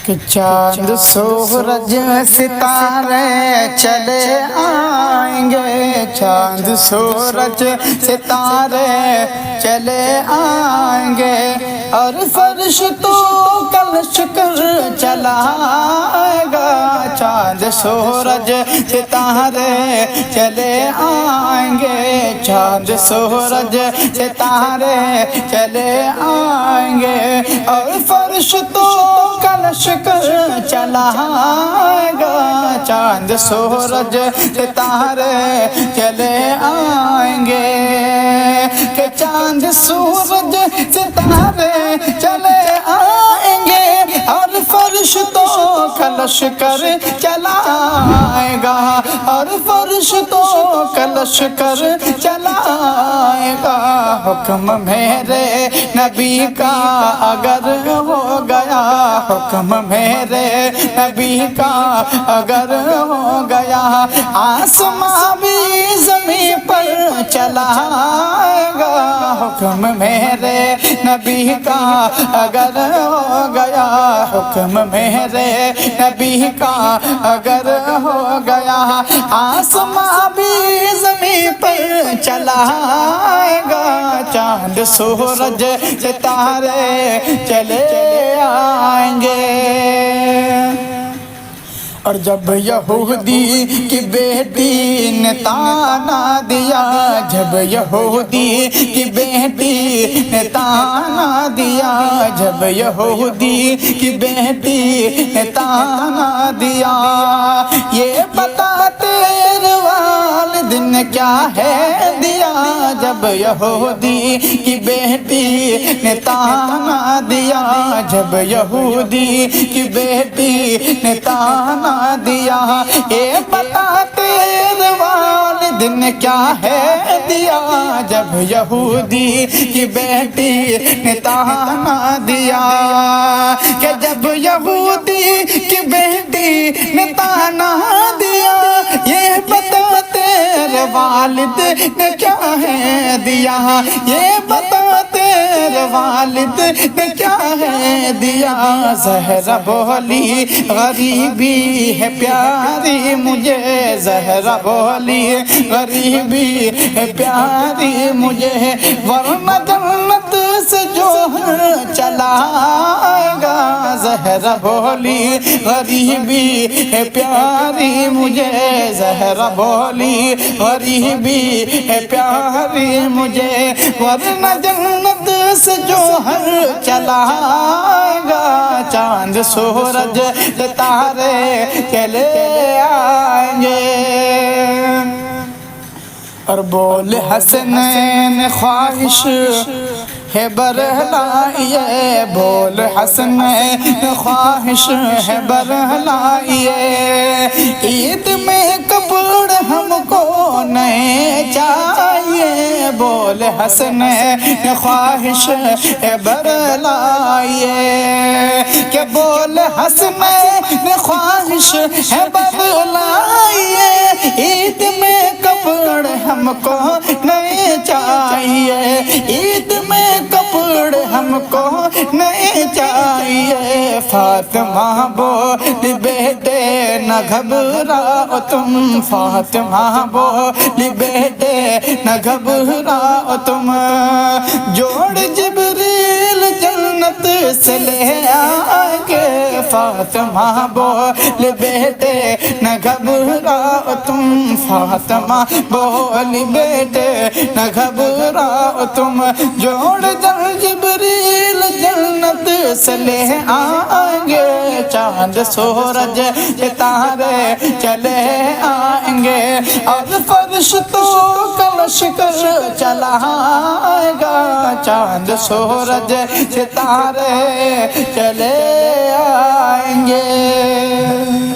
کہ چاند سورج ستارے چلے آئیں گے، چاند سورج ستارے چلے آئیں گے، اور فرش تو کل شکر چلائے گا۔ چاند سورج ستارے چلے آئیں گے، چاند سورج ستارے چلے آئیں گے، اور فرش تو کل شکر چلائے گا۔ چاند سورج ستارے چلے آئیں گے، کہ چاند سورج ستارے چلے آئیں گے، اور فرش تو کلش کر چلائے گا، اور فرش تو کلش کر چلائے گا۔ حکم میرے نبی کا اگر ہو گیا، حکم میرے نبی کا اگر ہو گیا، آسماں بھی زمین پر چلائے گا۔ حکم میرے نبی کا اگر ہو گیا، حکم میرے نبی کا اگر ہو گیا، آسماں بھی زمین پر چلائے گا۔ چاند سورج ستارے چلے آئیں گے۔ اور جب یہودی کی بیٹی نے تانا دیا، جب یہودی کی بیٹی نے تانا دیا، جب یہودی کی بیٹی نے تانا دیا، یہ بتا تیرے والد نے کیا ہے دیا۔ جب یہودی کی بیٹی نے تانا دیا، جب یہودی کی بیٹی نے تانا دیا، اے بتا تیرے والد نے کیا ہے دیا۔ جب یہودی کی بیٹی نے تانا دیا، کہ جب یہودی کی بیٹی نے تانا دیا، یہ بتا تیرے والد نے کیا ہے دیا، یہ بتا تیرے والد نے کیا ہے دیا۔ زہرا بولی غریبی ہے پیاری مجھے، زہرا بولی غریبی ہے پیاری مجھے، ورنہ جنت سے جوہر چلائے گا۔ زہرا بولی غریبی ہے پیاری مجھے، زہرا بولی غریبی ہے پیاری مجھے، ورنہ جنت سے جوہر چلائے گا۔ چاند سورج ستارے چلے آئیں گے، اور بول حسنین خواہش ہے برہلائیے، بول حسنین خواہش ہے برہلائیے، عید میں کپڑ ہم کو نئے چاہیے، بول حسنین خواہش ہے برہلائیے، کہ بول حسنین خواہش ہے برہلائیے، عید میں کپڑ ہم کو نئے چاہیے، عید میں کپڑ ہم کو نئے چاہیے۔ فاطمہ بولی بیٹے نہ گھبراؤ تم، فاطمہ بولی بیٹے نہ گھبراؤ تم، جوڑ جبریل جنت سے لے آئیں گے۔ فاطمہ بولی بیٹے نہ گھبراؤ تم، فاطمہ بولی بیٹے نہ گھبراؤ تم، جوڑ جبریل جنت سے لے آئیں گے۔ چاند سورج ستارے چلے آئیں گے، اور فرش تو کلش کر چلائے گا۔ چاند سورج ستارے چلے آئیں گے۔